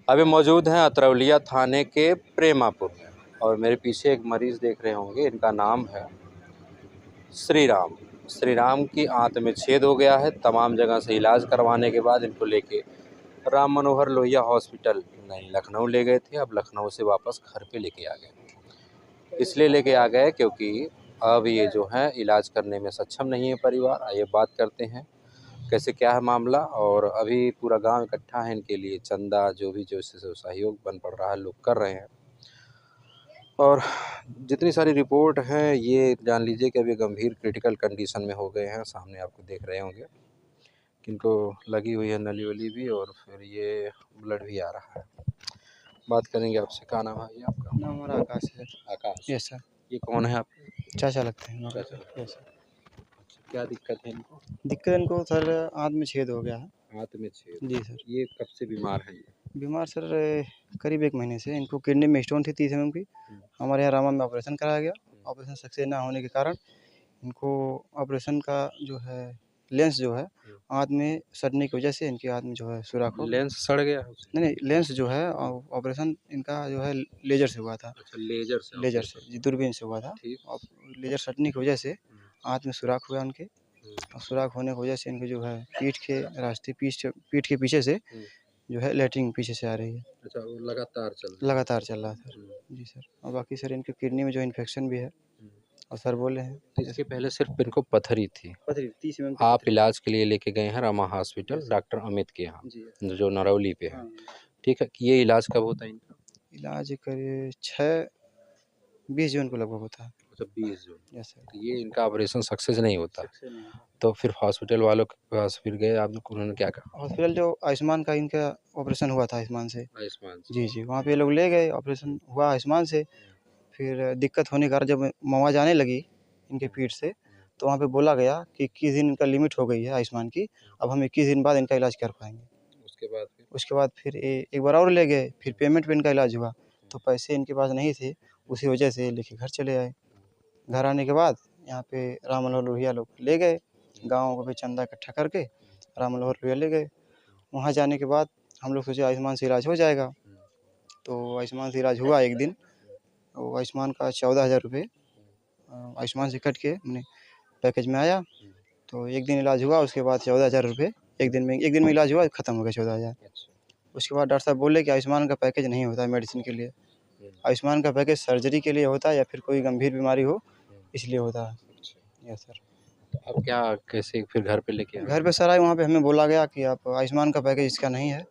अभी मौजूद हैं अतरौलिया थाने के प्रेमापुर में और मेरे पीछे एक मरीज़ देख रहे होंगे। इनका नाम है श्री राम। श्री राम की आंत में छेद हो गया है। तमाम जगह से इलाज करवाने के बाद इनको लेके राम मनोहर लोहिया हॉस्पिटल नहीं लखनऊ ले गए थे। अब लखनऊ से वापस घर पे लेके आ गए। इसलिए लेके आ गए क्योंकि अब ये जो है इलाज करने में सक्षम नहीं है परिवार। आइए बात करते हैं कैसे क्या है मामला। और अभी पूरा गांव इकट्ठा है इनके लिए, चंदा जो भी जो इससे सहयोग बन पड़ रहा है लोग कर रहे हैं। और जितनी सारी रिपोर्ट है ये जान लीजिए कि अभी गंभीर क्रिटिकल कंडीशन में हो गए हैं। सामने आपको देख रहे होंगे कि इनको लगी हुई है नली वली भी और फिर ये ब्लड भी आ रहा है। बात करेंगे आपसे। क्या नाम है ये आपका? नाम हमारा आकाश है। आकाश। Yes sir. ये कौन है आपके? चाचा लगते हैं हमारे। चाचा लगते हैं। Yes sir. अच्छा, क्या दिक्कत है इनको? दिक्कत इनको सर आँत में छेद हो गया है। हाथ में छेद। जी सर। ये कब से बीमार है ये? बीमार सर करीब 1 महीने से। इनको किडनी में स्टोन थी 30 mm की। हमारे यहाँ रामा में ऑपरेशन कराया गया। ऑपरेशन सक्सेस ना होने के कारण इनको ऑपरेशन का जो है लेंस जो है आँत में सड़ने की वजह से इनकी आँत में जो है सुराख हो गया। लेंस सड़ गया है उससे? नहीं लेंस जो है ऑपरेशन इनका जो है लेजर से हुआ था। अच्छा, लेजर से? लेजर से जी, दूरबीन से हुआ था। ठीक। और लेजर सटने की वजह से आँत में सुराख हुआ उनके। और सुराख होने की वजह से इनके जो है पीठ के रास्ते पीठ के पीछे से जो है लैट्रिन पीछे से आ रही है। अच्छा, वो लगातार चल रहा है सर। जी सर। और बाकी सर इनके किडनी में जो इन्फेक्शन भी है और सर बोले हैं तो इसके पहले सिर्फ इनको पथरी थी। पथरी 30 mm की आप पथरी। इलाज के लिए लेके गए हैं रामा हॉस्पिटल डॉक्टर अमित के यहाँ, जी जो नरौली पे है। हाँ। ठीक है, ये इलाज कब होता है इनका? इलाज करीब 6-20 जून को लगभग होता है। अच्छा, 20 जून। Yes sir. तो ये इनका ऑपरेशन सक्सेस नहीं होता। सक्सेस नहीं हुआ। तो फिर हॉस्पिटल वालों के पास फिर गए आप, उन्होंने क्या कहा? हॉस्पिटल जो आयुष्मान का इनका ऑपरेशन हुआ था आयुष्मान से। आयुष्मान से? जी, जी, वहाँ पे ये लोग ले गए, ऑपरेशन हुआ आयुष्मान से। फिर दिक्कत होने के कारण जब मौज आने लगी इनके पीठ से, तो वहाँ पे बोला गया कि 21 दिन इनका लिमिट हो गई है आयुष्मान की, अब हम 21 दिन बाद इनका इलाज कर पाएँगे। उसके बाद फिर एक बार और ले गए, फिर पेमेंट पे इनका इलाज हुआ, तो पैसे इनके पास नहीं थे, उसी वजह से लेके घर चले आए। घर आने के बाद यहाँ पे राम मनोहर लोहिया लोग ले गए, गाँव पे चंदा इकट्ठा करके राम मनोहर लोहिया ले गए। वहाँ जाने के बाद हम लोग सोचे आयुष्मान से इलाज हो जाएगा, तो आयुष्मान से इलाज हुआ एक दिन। वो आयुष्मान का 14,000 रुपये आयुष्मान से कट के मैंने पैकेज में आया, तो एक दिन इलाज हुआ। उसके बाद 14,000 रुपये एक दिन में इलाज हुआ, ख़त्म हो गया 14,000। उसके बाद डॉक्टर साहब बोले कि आयुष्मान का पैकेज नहीं होता है मेडिसिन के लिए, आयुष्मान का पैकेज सर्जरी के लिए होता है या फिर कोई गंभीर बीमारी हो इसलिए होता है। Yes sir. तो अब क्या कैसे फिर घर पे लेके आए? घर पे सर आए, वहाँ पे हमें बोला गया कि आप आयुष्मान का पैकेज इसका नहीं है,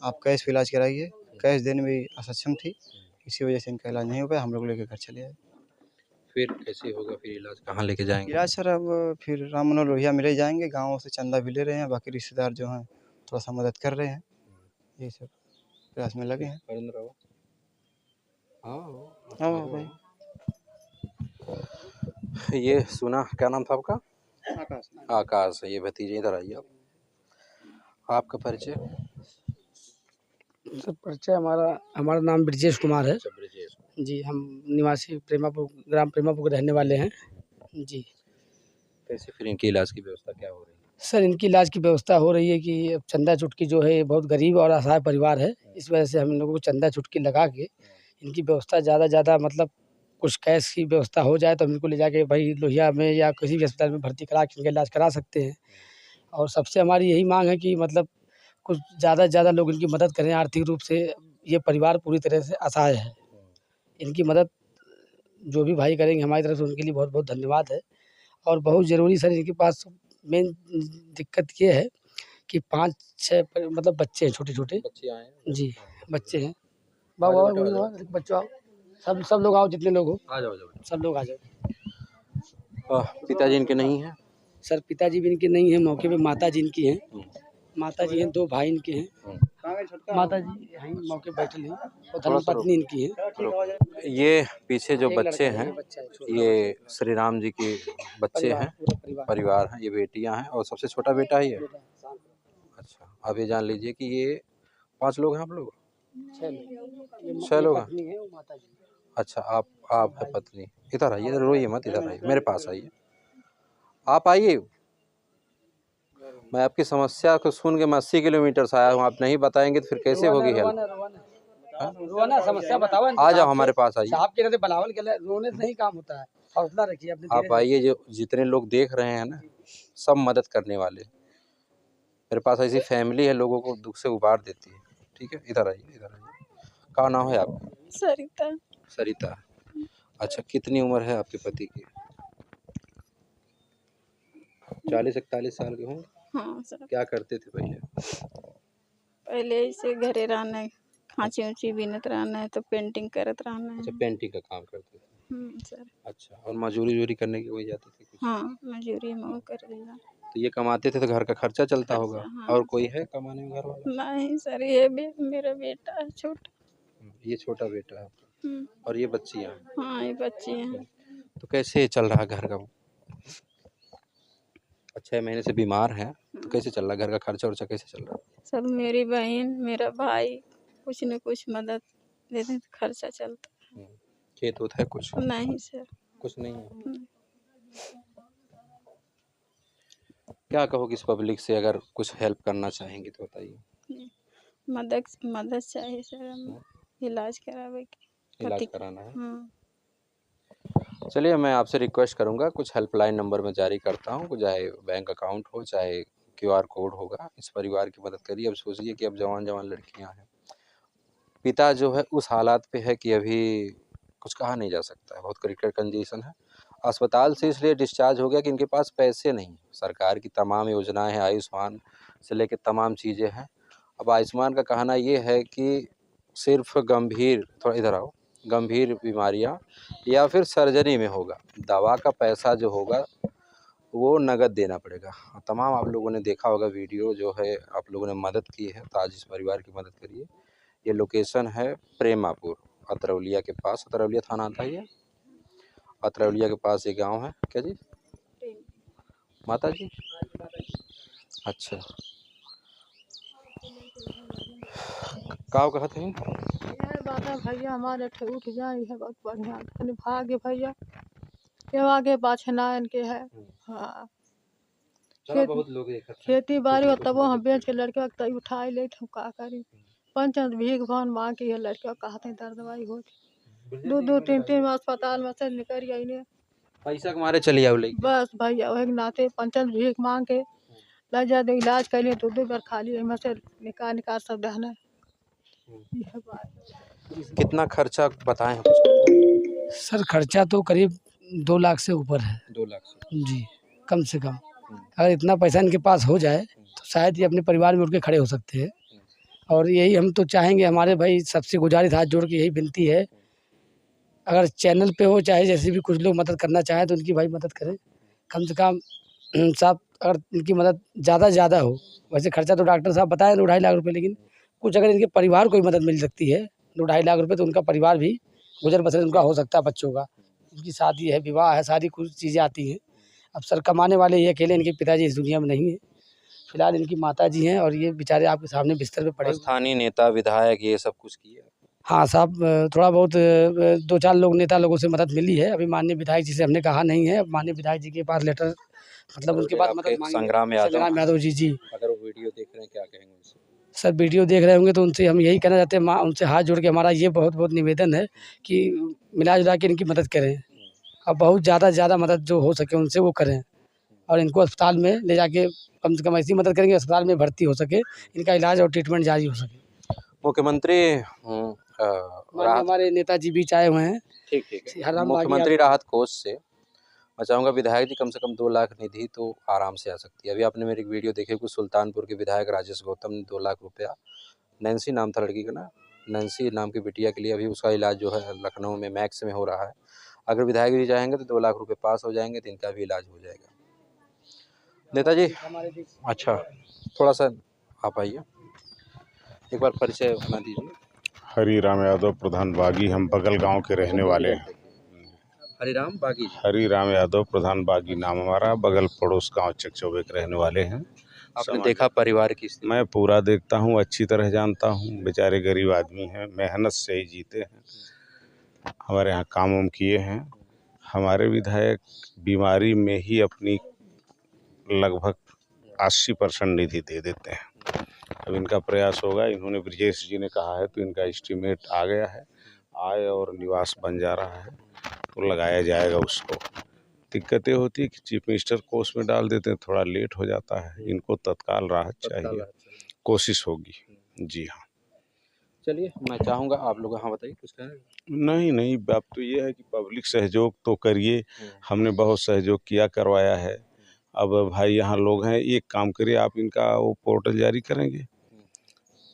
आप कैश पे इलाज कराइए। कैश देने में असक्षम थी, इसी वजह से इनका इलाज नहीं हो पाया। हम लोग लेके घर चले आए। फिर कैसे होगा? फिर इलाज कहाँ लेके जाएंगे? इलाज सर अब फिर राम मनोहर लोहिया में ले जाएँगे, गाँव से चंदा भी ले रहे हैं, बाकी रिश्तेदार जो हैं थोड़ा-सा मदद कर रहे हैं। यही सब प्रयास में लगे हैं। हाँ भाई। ये सुना, क्या नाम था आपका? आकाश। आकाश। ये भतीजे, इधर आइए आप। आपका परिचय? सर परिचय हमारा नाम ब्रजेश कुमार है। अच्छा, ब्रजेश। जी, हम निवासी प्रेमापुर, ग्राम प्रेमापुर के रहने वाले हैं। जी। कैसे फिर इनके इलाज की व्यवस्था क्या हो रही है? सर इनकी इलाज की व्यवस्था हो रही है कि अब चंदा चुटकी जो है ये बहुत गरीब और असहाय परिवार है, इस वजह से हम लोगों को चंदा चुटकी लगा के इनकी व्यवस्था ज़्यादा मतलब कुछ कैश की व्यवस्था हो जाए तो हम इनको ले जाके भाई लोहिया में या किसी भी अस्पताल में भर्ती करा के इनका इलाज करा सकते हैं। और सबसे हमारी यही मांग है कि मतलब कुछ ज़्यादा से ज़्यादा लोग इनकी मदद करें आर्थिक रूप से। ये परिवार पूरी तरह से असहाय है, इनकी मदद जो भी भाई करेंगे हमारी तरफ से उनके लिए बहुत बहुत धन्यवाद है। और बहुत ज़रूरी सर इनके पास मेन दिक्कत ये है कि 5-6 मतलब बच्चे हैं, छोटे-छोटे। बच्चे आए हैं? जी, बच्चे हैं। बच्चों आओ, सब लोग आओ, जितने लोग हो आ जाओ। सब लोग आ जाओ। पिताजी इनके नहीं हैं? सर पिताजी भी इनके नहीं हैं, मौके पे माताजी इनकी हैं। माताजी हैं, 2 भाई इनके हैं। माताजी यहीं मौके पे बैठे हैं और धर्मपत्नी इनकी हैं। ये पीछे जो एक बच्चे लड़का है, हैं बच्चा है, ये श्री राम जी के बच्चे हैं, पूरा परिवार हैं। ये बेटियां हैं और सबसे छोटा बेटा ही है। अच्छा, अब ये जान लीजिए कि ये 5 लोग हैं आप लोग? 6 लोग हैं। अच्छा, आप है पत्नी। इधर आइए, रोइए मत, इधर आइए, मेरे पास आइए। आप आइए। मैं आपकी समस्या को सुन के मैं 80 किलोमीटर से आया हूँ, आप नहीं बताएंगे तो फिर कैसे होगी हेल्प? रोना समस्या बताओ आ जाओ हमारे पास आइए। साहब के कहते बनावल के लिए रोने से नहीं काम होता है, हौसला रखिए अपने। आप आइए, जो जितने लोग देख रहे हैं ना, सब मदद करने वाले। मेरे पास ऐसी फैमिली है, लोगों को दुख से उबार देती है। ठीक है, इधर आइए, इधर आइए। क्या नाम है आपका? सरिता। सरिता। अच्छा, कितनी उम्र है आपके पति की? 40-41 साल के होंगे। हाँ सर, क्या करते थे पहले? पहले ऐसे घरे रहना है, खांची ऊँची बीनत रहना है, तो पेंटिंग करत रहना अच्छा, है। पेंटिंग का काम करते थे। सर। अच्छा, और मजूरी करने के वही जाते थे कुछ? हाँ, मजूरी में वो कर लिया। तो ये कमाते थे तो घर का खर्चा चलता होगा। हाँ और कोई है कमाने में घर वाला? नहीं सर, ये भी मेरा बेटा है छोटा। ये छोटा बेटा है आपका, हम्म, और ये बच्चियां हैं। हाँ ये बच्चे हैं। तो कैसे चल रहा है घर का? 6 महीने से बीमार हैं, तो कैसे चल रहा है घर का खर्चा वर्चा, कैसे चल रहा है? सब मेरी बहन मेरा भाई कुछ न कुछ मदद देते हैं तो खर्चा चलता खेत होता है कुछ? है। नहीं सर। कुछ नहीं है। हम्म, क्या कहोगे इस पब्लिक से, अगर कुछ हेल्प करना चाहेंगे तो बताइए। मदद चाहिए सर, हमें इलाज करावे के। इलाज पति कराना है। हाँ चलिए, मैं आपसे रिक्वेस्ट करूंगा, कुछ हेल्पलाइन नंबर मैं जारी करता हूं, चाहे बैंक अकाउंट हो, चाहे QR कोड होगा, इस परिवार की मदद करिए। अब सोचिए कि अब जवान लड़कियां हैं, पिता जो है उस हालात पे है कि अभी कुछ कहा नहीं जा सकता है, बहुत क्रिटिकल कंडीशन है। अस्पताल से इसलिए डिस्चार्ज हो गया कि इनके पास पैसे नहीं। सरकार की तमाम योजनाएं हैं, आयुष्मान से लेकर तमाम चीज़ें हैं। अब आयुष्मान का कहना ये है कि सिर्फ गंभीर, थोड़ा इधर आओ, गंभीर बीमारियां या फिर सर्जरी में होगा, दवा का पैसा जो होगा वो नगद देना पड़ेगा। तमाम आप लोगों ने देखा होगा वीडियो, जो है आप लोगों ने मदद की है, तो आज इस परिवार की मदद करिए। ये लोकेशन है प्रेमापुर, अतरौलिया के पास, अतरौलिया थाना आता है ये, अतरौलिया के पास ये गांव है। क्या जी माता जी? अच्छा, गाँव कहाँ थे? यह बात है भैया, हमारे ठे उठ जाए है बहुत बढ़िया, तनी भाग्य भैया के आगे पाछे ना इनके है। हाँ, चलो, बहुत लोग देखा था। खेती बाड़ी कुछ हो ना तब कुछ हम मदद बेच के करिए। लड़के तब उठाई ले हम का करी। पंचायत भीख भान मांग के लड़के कहते दर्द दवाई हो, दो तीन अस्पताल में से निकल गई ने। पैसा के मारे चली आओ लेके। बस भैया वही नाते पंचायत भीख मांग के लग जाते, इलाज कर लिए दो बार खाली एमे से निकाल सब दहना। यह बात कितना खर्चा बताएं हम कुछ? सर खर्चा तो करीब 2 लाख से ऊपर है। 2 लाख से? जी, कम से कम अगर इतना पैसा इनके पास हो जाए तो शायद ये अपने परिवार में उठ के खड़े हो सकते हैं। और यही हम तो चाहेंगे, हमारे भाई सबसे गुजारिश हाथ जोड़ के यही विनती है, अगर चैनल पे हो चाहे जैसे भी कुछ लोग मदद करना चाहें तो उनकी भाई मदद करें। कम से कम साहब अगर इनकी मदद ज़्यादा से ज़्यादा हो, वैसे खर्चा तो डॉक्टर साहब बताए 2-2.5 लाख रुपए, लेकिन कुछ अगर इनके परिवार को भी मदद मिल सकती है 2-2.5 लाख रुपए, तो उनका परिवार भी गुजर बसर उनका हो सकता है, बच्चों का, उनकी शादी है, विवाह है, सारी कुछ चीज़ें आती हैं। अब सर कमाने वाले ये अकेले, इनके पिताजी इस दुनिया में नहीं है, फिलहाल इनकी माताजी हैं और ये बेचारे आपके सामने बिस्तर पे पड़े हुए हैं। स्थानीय नेता विधायक ये सब कुछ किए? हाँ साहब, थोड़ा बहुत 2-4 लोग नेता लोगों से मदद मिली है। अभी माननीय विधायक जी से हमने कहा नहीं है, अब माननीय विधायक जी के पास लेटर, मतलब उनके पास आपके मदद मांगी है। संग्राम यादव जी जी अगर वो वीडियो देख रहे हैं, क्या कहेंगे उनसे? सर वीडियो देख रहे होंगे तो उनसे हम यही कहना चाहते हैं, माँ उनसे हाथ जोड़ के हमारा ये बहुत बहुत निवेदन है कि मिला जुला के इनकी मदद करें, और बहुत ज़्यादा से ज़्यादा मदद जो हो सके उनसे वो करें, और इनको अस्पताल में ले जाके कम से कम ऐसी मदद करेंगे अस्पताल में भर्ती हो सके, इनका इलाज और ट्रीटमेंट जारी हो सके। मुख्यमंत्री माननीय हमारे नेताजी बीच आए हुए हैं। ठीक है। हरराम बागी मुख्यमंत्री राहत कोष से मैं चाहूँगा विधायक जी कम से कम 2 लाख निधि तो आराम से आ सकती है। अभी आपने मेरी एक वीडियो देखी कि सुल्तानपुर के विधायक राजेश गौतम ने 2 लाख रुपया, नैन्सी नाम था लड़की का ना, नैन्सी नाम की बिटिया के लिए, अभी उसका इलाज जो है लखनऊ में मैक्स में हो रहा है। अगर विधायक जी चाहेंगे तो 2 लाख रुपये पास हो जाएंगे, तो इनका भी इलाज हो जाएगा। नेताजी, अच्छा थोड़ा सा आप आइए, एक बार परिचय अपना दीजिए। हरिराम यादव प्रधान बागी, हम बगल गांव के रहने वाले हैं। हरिराम बागी जी? हरिराम यादव प्रधान बागी नाम हमारा, बगल पड़ोस गांव चकचौबे के रहने वाले हैं। आपने देखा परिवार की स्थिति? मैं पूरा देखता हूं, अच्छी तरह जानता हूं। बेचारे गरीब आदमी हैं, मेहनत से ही जीते हैं। हमारे यहाँ काम वाम किए हैं। हमारे विधायक बीमारी में ही अपनी लगभग 80% निधि दे देते हैं। अब इनका प्रयास होगा, इन्होंने ब्रजेश जी ने कहा है तो इनका एस्टीमेट आ गया है, आय और निवास बन जा रहा है तो लगाया जाएगा उसको। दिक्कतें होती है कि चीफ मिनिस्टर को उसमें डाल देते हैं, थोड़ा लेट हो जाता है, इनको तत्काल राहत चाहिए, कोशिश होगी। जी हाँ। चलिए, मैं चाहूँगा आप लोग, हाँ बताइए कुछ कहें। नहीं नहीं, बात तो ये है कि पब्लिक सहयोग तो करिए, हमने बहुत सहयोग किया, करवाया है। अब भाई यहाँ लोग हैं, एक काम करिए आप, इनका वो पोर्टल जारी करेंगे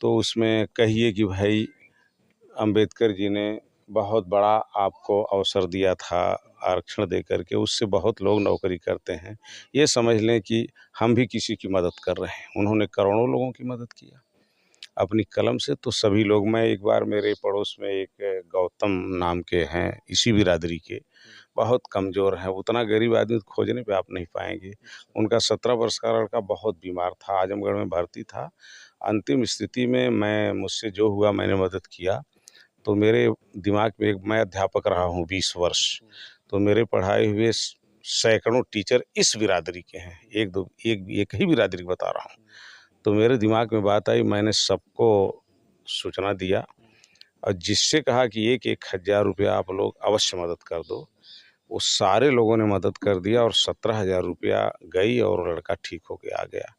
तो उसमें कहिए कि भाई अंबेडकर जी ने बहुत बड़ा आपको अवसर दिया था आरक्षण दे करके, उससे बहुत लोग नौकरी करते हैं, ये समझ लें कि हम भी किसी की मदद कर रहे हैं। उन्होंने करोड़ों लोगों की मदद किया अपनी कलम से, तो सभी लोग, मैं एक बार मेरे पड़ोस में एक गौतम नाम के हैं, इसी बिरादरी के, बहुत कमज़ोर हैं, उतना गरीब आदमी खोजने पे आप नहीं पाएंगे। उनका 17 वर्ष का लड़का बहुत बीमार था, आजमगढ़ में भर्ती था, अंतिम स्थिति में मुझसे जो हुआ मैंने मदद किया। तो मेरे दिमाग में मैं अध्यापक रहा हूँ 20 वर्ष, तो मेरे पढ़ाए हुए सैकड़ों टीचर इस बिरादरी के हैं, एक ही बिरादरी बता रहा हूँ। तो मेरे दिमाग में बात आई, मैंने सबको सूचना दिया और जिससे कहा कि 1,000 रुपया आप लोग अवश्य मदद कर दो, वो सारे लोगों ने मदद कर दिया और 17,000 रुपया गई और लड़का ठीक होके आ गया।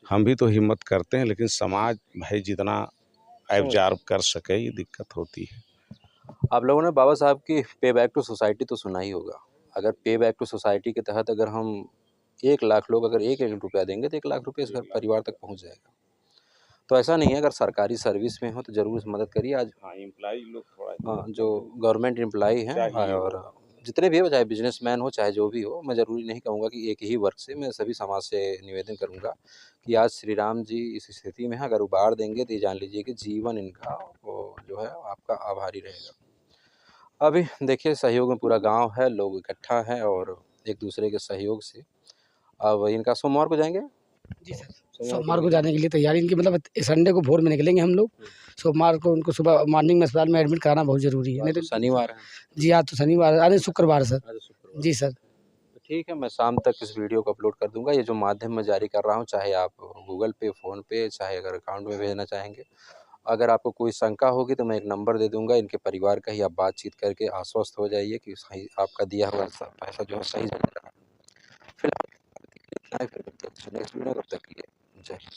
हम भी तो हिम्मत करते हैं, लेकिन समाज भाई जितना एब्जॉर्ब कर सके, ये दिक्कत होती है। आप लोगों ने बाबा साहब की पे बैक टू सोसाइटी तो सुना ही होगा। अगर पे बैक टू सोसाइटी के तहत अगर हम 1 लाख लोग अगर 1-1 रुपया देंगे तो 1 लाख रुपये इस घर परिवार तक पहुंच जाएगा। तो ऐसा नहीं है, अगर सरकारी सर्विस में हो तो ज़रूर मदद करिए। आज हाँ, एम्प्लॉय लोग थोड़ा हाँ, जो गवर्नमेंट एम्प्लॉई हैं चाहिए और जितने भी हो, चाहे बिजनेसमैन हो चाहे जो भी हो, मैं ज़रूरी नहीं कहूँगा कि एक ही वर्ग से, मैं सभी समाज से निवेदन करूँगा कि आज श्री राम जी इस स्थिति में हैं, अगर उबार देंगे तो ये जान लीजिए कि जीवन इनका वो जो है आपका आभारी रहेगा। अभी देखिए, सहयोग में पूरा गाँव है, लोग इकट्ठा हैं और एक दूसरे के सहयोग से अब इनका सोमवार को जाएँगे? जी सर, सोमवार को जाने के लिए तैयारी इनकी, मतलब संडे को भोर में निकलेंगे हम लोग। सोमवार को उनको सुबह मॉर्निंग में अस्पताल में एडमिट कराना बहुत ज़रूरी है, नहीं तो तो शनिवार है। जी हाँ, तो शनिवार अरे शुक्रवार सर। आज शुक्रवार। जी सर। तो ठीक है, मैं शाम तक इस वीडियो को अपलोड कर दूँगा। ये जो माध्यम मैं जारी कर रहा हूँ, चाहे आप गूगल पे, फ़ोन पे, चाहे अगर अकाउंट में भेजना चाहेंगे। अगर आपको कोई शंका होगी तो मैं एक नंबर दे दूँगा, इनके परिवार का ही आप बातचीत करके आश्वस्त हो जाइए कि सही आपका दिया हुआ पैसा जो है सही जगह रहा। फिलहाल इतना ही, फिर मिलते हैं नेक्स्ट वीडियो, तब तक के लिए जय हिंद।